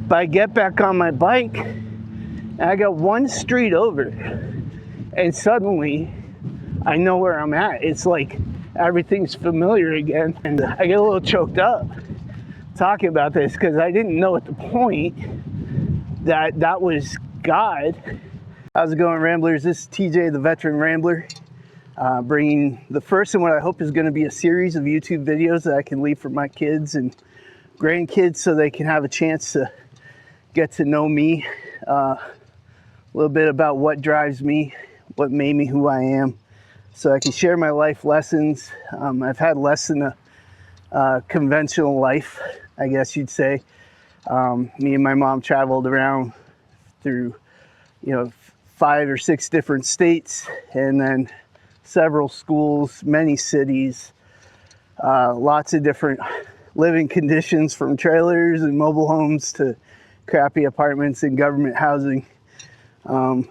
But I get back on my bike, and I got one street over, and suddenly I know where I'm at. It's like everything's familiar again, and I get a little choked up talking about this because I didn't know at the point that was God. How's it going, Ramblers? This is TJ, the Veteran Rambler, bringing the first in what I hope is going to be a series of YouTube videos that I can leave for my kids and grandkids so they can have a chance to get to know me, a little bit about what drives me, what made me who I am, so I can share my life lessons. I've had less than a conventional life, I guess you'd say. Me and my mom traveled around through, 5 or 6 different states, and then several schools, many cities, lots of different living conditions, from trailers and mobile homes to crappy apartments and government housing. And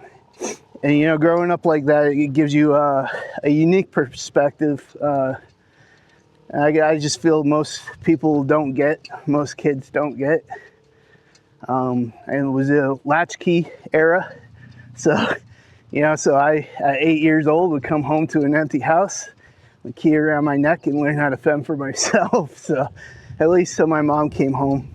growing up like that, it gives you a unique perspective. I just feel most people don't get, most kids don't get. And it was a latchkey era. So, so I, at 8 years old, would come home to an empty house, the key around my neck, and learn how to fend for myself. So, at least till my mom came home.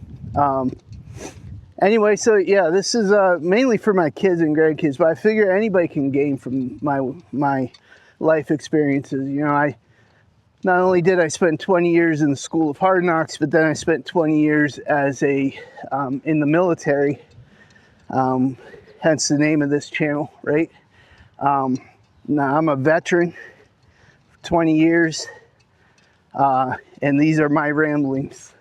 Anyway, so yeah, this is mainly for my kids and grandkids, but I figure anybody can gain from my life experiences. Not only did I spend 20 years in the School of Hard Knocks, but then I spent 20 years as in the military. Hence the name of this channel, right? Now I'm a veteran, 20 years, and these are my ramblings,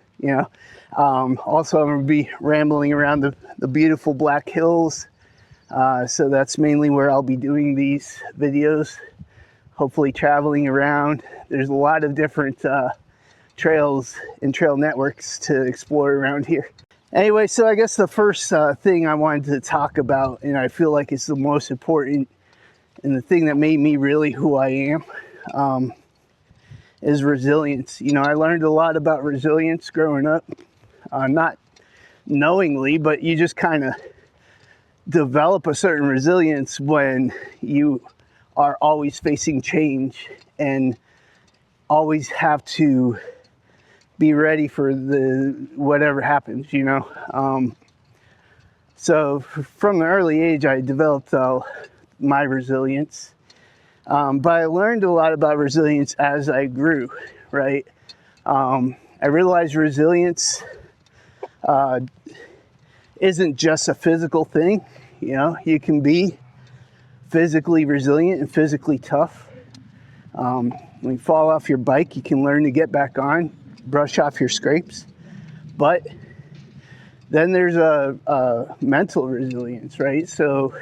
Also, I'm gonna be rambling around the beautiful Black Hills, so that's mainly where I'll be doing these videos, hopefully traveling around. There's a lot of different trails and trail networks to explore around here. Anyway, so I guess the first thing I wanted to talk about, and I feel like it's the most important and the thing that made me really who I am, is resilience. I learned a lot about resilience growing up, not knowingly, but you just kind of develop a certain resilience when you are always facing change and always have to be ready for whatever happens, So from the early age, I developed my resilience. But I learned a lot about resilience as I grew, right? I realized resilience isn't just a physical thing. You can be physically resilient and physically tough. When you fall off your bike, you can learn to get back on, brush off your scrapes. But then there's a mental resilience, right? So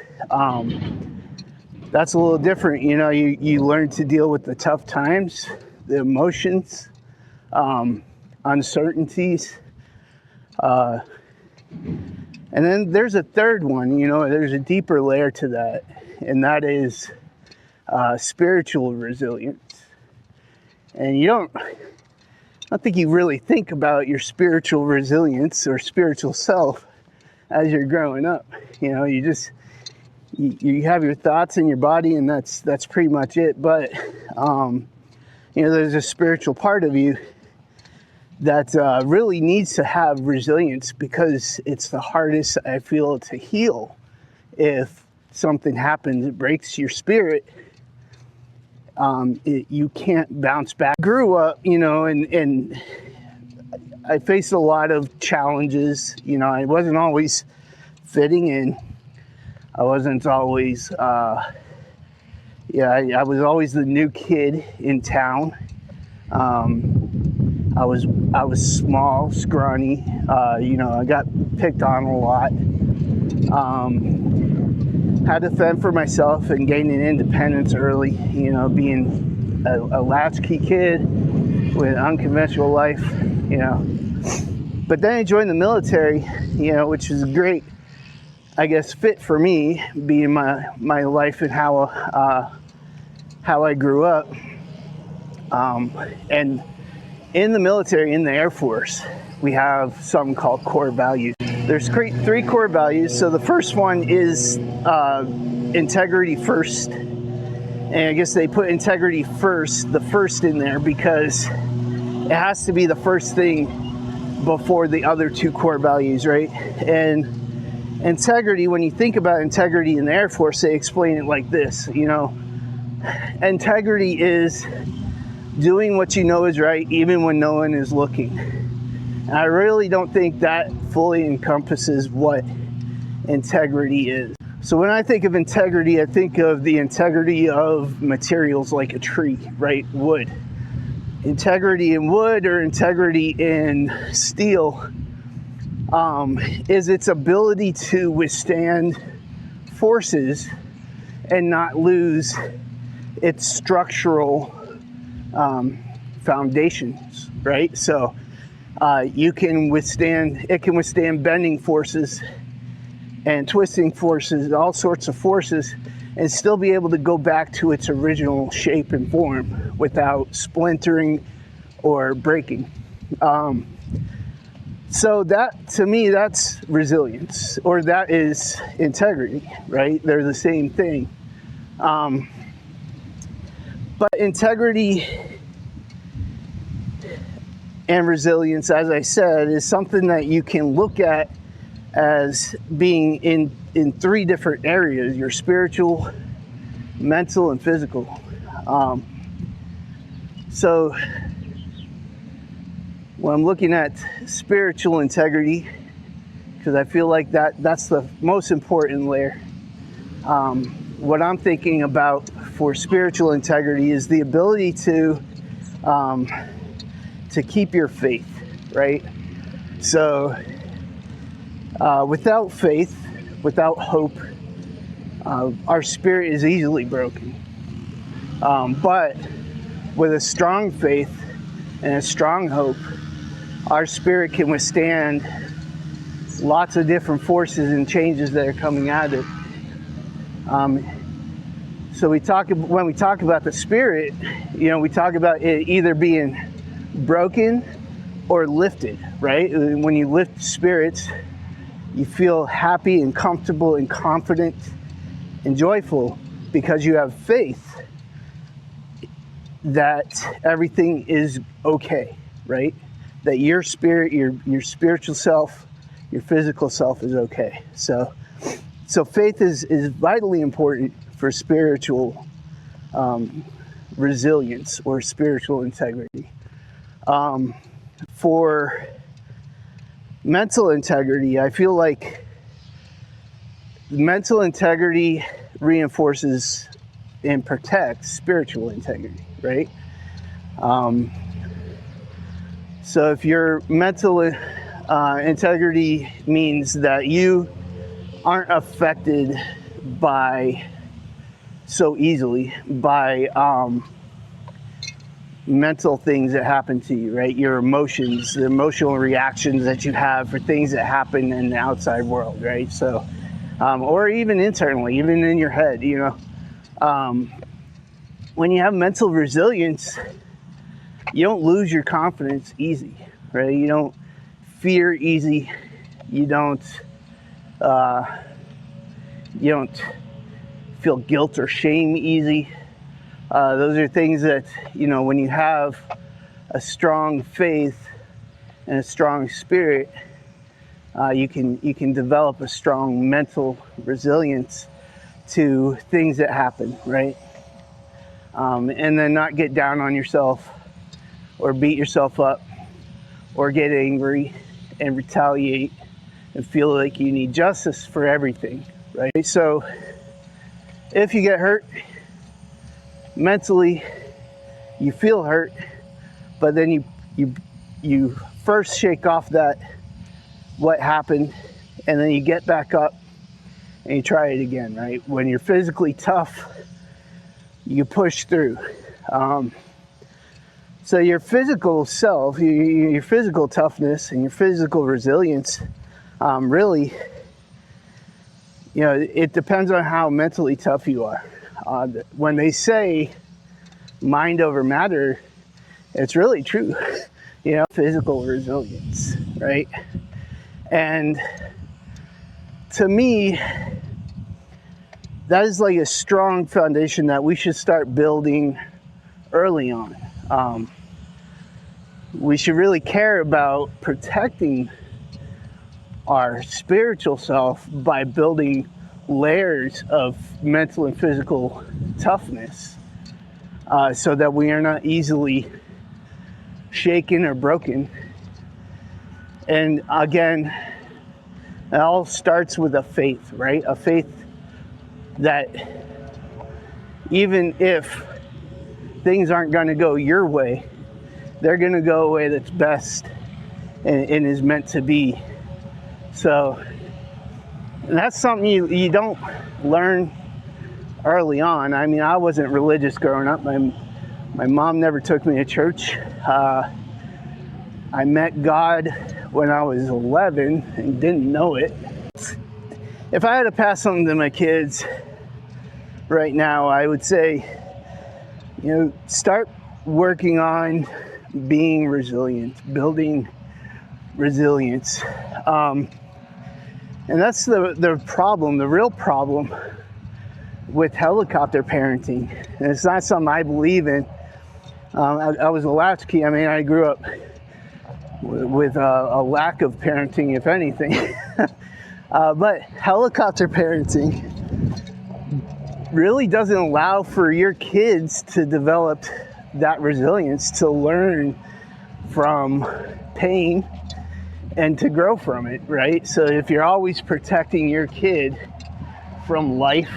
that's a little different. You learn to deal with the tough times, the emotions, uncertainties. And then there's a third one, there's a deeper layer to that, and that is spiritual resilience. And I don't think you really think about your spiritual resilience or spiritual self as you're growing up. You just, you have your thoughts in your body, and that's pretty much it. But, there's a spiritual part of you that really needs to have resilience, because it's the hardest, I feel, to heal. If something happens, it breaks your spirit. You can't bounce back. Grew up, and I faced a lot of challenges. I wasn't always fitting in. I wasn't always, I was always the new kid in town. I was small, scrawny. I got picked on a lot. Had to fend for myself and gaining independence early, being a latchkey kid with an unconventional life, But then I joined the military, which is a great, I guess, fit for me, being my life and how I grew up. And in the military, in the Air Force, we have something called core values. There's three core values. So the first one is integrity first. And I guess they put integrity first, the first in there, because it has to be the first thing before the other two core values, right? And integrity, when you think about integrity in the Air Force, they explain it like this, you know, integrity is doing what you know is right even when no one is looking. And I really don't think that fully encompasses what integrity is. So when I think of integrity, I think of the integrity of materials like a tree, right? Wood. Integrity in wood or integrity in steel is its ability to withstand forces and not lose its structural foundations, right? So it can withstand bending forces and twisting forces, all sorts of forces, and still be able to go back to its original shape and form without splintering or breaking. So that, to me, that's resilience, or that is integrity, right? They're the same thing. But integrity and resilience, as I said, is something that you can look at as being in three different areas: your spiritual, mental, and physical. So when I'm looking at spiritual integrity, because I feel like that's the most important layer, what I'm thinking about for spiritual integrity is the ability to keep your faith, right? So without faith, without hope, our spirit is easily broken. But with a strong faith and a strong hope, our spirit can withstand lots of different forces and changes that are coming at it. So when we talk about the spirit, you know, we talk about it either being broken or lifted, right? When you lift spirits, you feel happy and comfortable and confident and joyful because you have faith that everything is okay, right? That your spirit, your spiritual self, your physical self is okay. So faith is vitally important for spiritual resilience or spiritual integrity. For mental integrity, I feel like mental integrity reinforces and protects spiritual integrity, right? So if your mental integrity means that you aren't affected so easily by mental things that happen to you, right? Your emotions, the emotional reactions that you have for things that happen in the outside world, right? So, or even internally, even in your head, you know. When you have mental resilience, you don't lose your confidence easy, right? You don't fear easy. You don't feel guilt or shame easy. Those are things that, you know, when you have a strong faith and a strong spirit, you can develop a strong mental resilience to things that happen, right? And then not get down on yourself or beat yourself up or get angry and retaliate and feel like you need justice for everything, right? So if you get hurt mentally, you feel hurt, but then you first shake off that what happened, and then you get back up and you try it again, right? When you're physically tough, you push through. So your physical self, your physical toughness and your physical resilience, really, you know, it depends on how mentally tough you are. When they say mind over matter, it's really true. physical resilience, right? And to me, that is like a strong foundation that we should start building early on. We should really care about protecting our spiritual self by building layers of mental and physical toughness, so that we are not easily shaken or broken. And again, it all starts with a faith, right? A faith that even if things aren't going to go your way, they're going to go a way that's best and is meant to be. So, and that's something you don't learn early on. I mean, I wasn't religious growing up. My mom never took me to church. I met God when I was 11 and didn't know it. If I had to pass something to my kids right now, I would say, start working on being resilient, building resilience. And that's the problem, the real problem with helicopter parenting. And it's not something I believe in. I was a latchkey. I mean, I grew up with a lack of parenting, if anything. But helicopter parenting really doesn't allow for your kids to develop that resilience, to learn from pain and to grow from it, right? So if you're always protecting your kid from life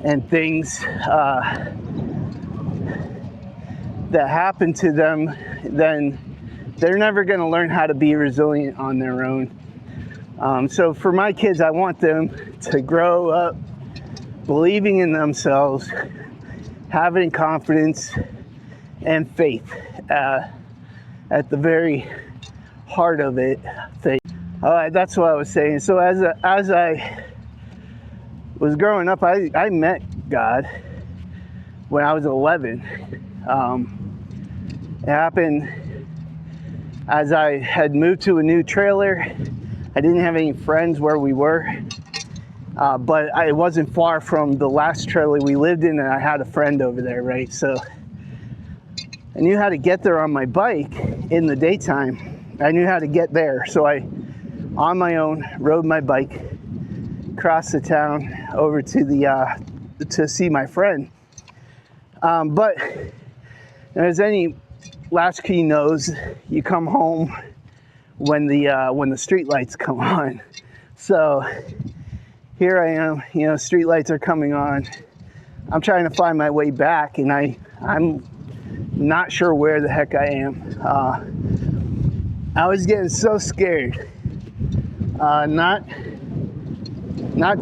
and things that happen to them, then they're never going to learn how to be resilient on their own. So for my kids, I want them to grow up believing in themselves, having confidence and faith at the very heart of it. Faith. That's what I was saying. So as I was growing up, I met God when I was 11. It happened as I had moved to a new trailer. I didn't have any friends where we were, but I wasn't far from the last trailer we lived in, and I had a friend over there, right? So I knew how to get there on my bike in the daytime. I knew how to get there, so I, on my own, rode my bike across the town over to to see my friend. But as any latchkey knows, you come home when the street lights come on. So here I am, street lights are coming on. I'm trying to find my way back, and I'm not sure where the heck I am. I was getting so scared. Not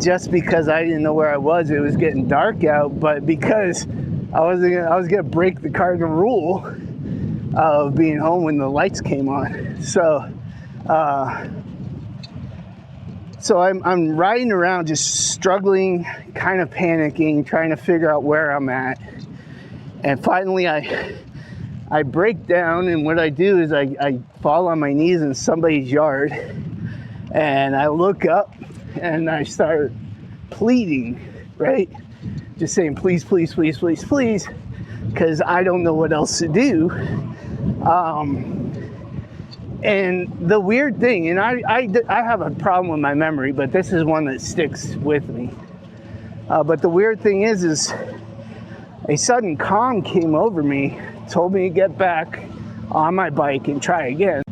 just because I didn't know where I was, it was getting dark out, but because I was gonna break the cardinal rule of being home when the lights came on. So I'm riding around just struggling, kind of panicking, trying to figure out where I'm at. And finally I break down, and what I do is I fall on my knees in somebody's yard, and I look up and I start pleading, right? Just saying, please, please, please, please, please, because I don't know what else to do. And the weird thing, and I have a problem with my memory, but this is one that sticks with me. But the weird thing is a sudden calm came over me, told me to get back on my bike and try again.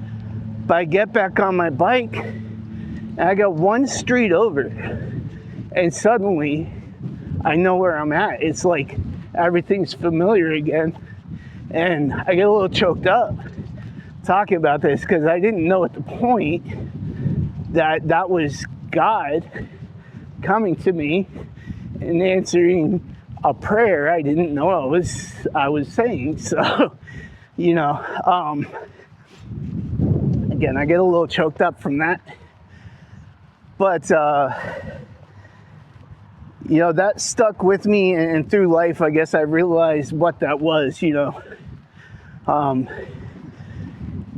But I get back on my bike, and I got one street over, and suddenly I know where I'm at. It's like everything's familiar again, and I get a little choked up talking about this because I didn't know at the point that was God coming to me and answering a prayer I didn't know I was saying. So, again, I get a little choked up from that. But, that stuck with me, and through life, I guess I realized what that was,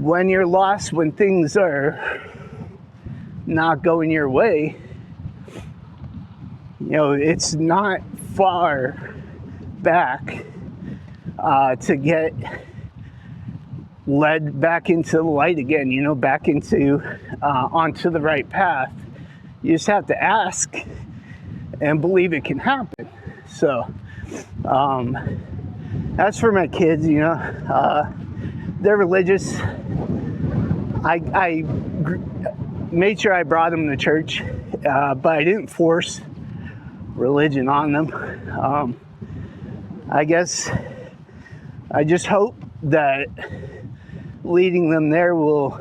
when you're lost, when things are not going your way, you know, it's not far back to get led back into the light again, you know, back into onto the right path. You just have to ask and believe it can happen. So as for my kids, you know, they're religious. I made sure I brought them to church, but I didn't force religion on them. I guess I just hope that leading them there will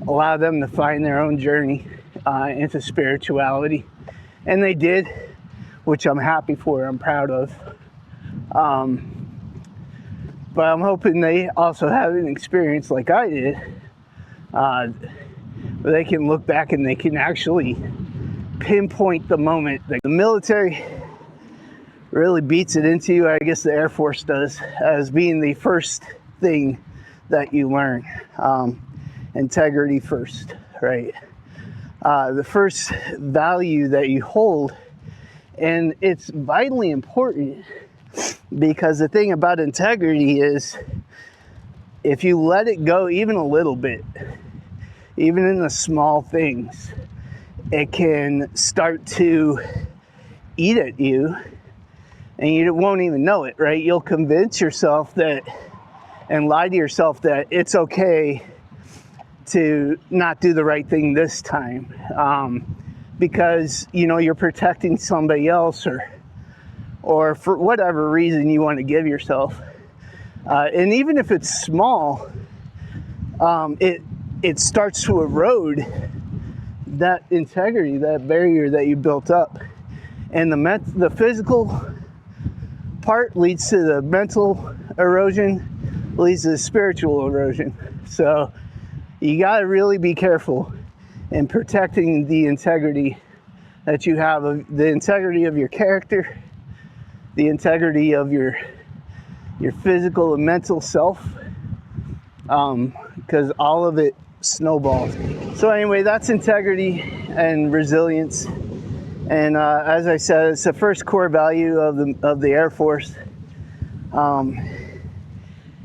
allow them to find their own journey into spirituality. And they did, which I'm happy for, I'm proud of. But I'm hoping they also have an experience like I did, where they can look back and they can actually pinpoint the moment. The military really beats it into you, I guess the Air Force does, as being the first thing that you learn. Integrity first, right? The first value that you hold, and it's vitally important, because the thing about integrity is if you let it go even a little bit, even in the small things, it can start to eat at you and you won't even know it, right? You'll convince yourself that and lie to yourself that it's okay to not do the right thing this time, because, you know, you're protecting somebody else, or for whatever reason you want to give yourself. And even if it's small, it starts to erode that integrity, that barrier that you built up. And the physical part leads to the mental erosion, leads to the spiritual erosion. So you got to really be careful in protecting the integrity that you have, the integrity of your character, the integrity of your physical and mental self, because all of it snowballs. So anyway, that's integrity and resilience. And as I said, it's the first core value of the Air Force. And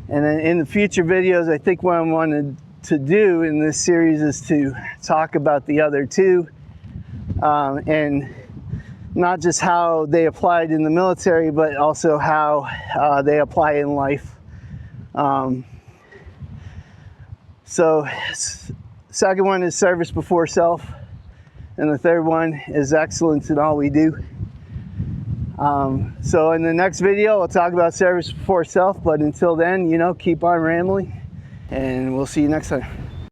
then in the future videos, I think what I wanted to do in this series is to talk about the other two, and not just how they applied in the military, but also how they apply in life. So second one is service before self, and the third one is excellence in all we do. So in the next video, I'll talk about service before self, but until then, you know, keep on rambling, and we'll see you next time.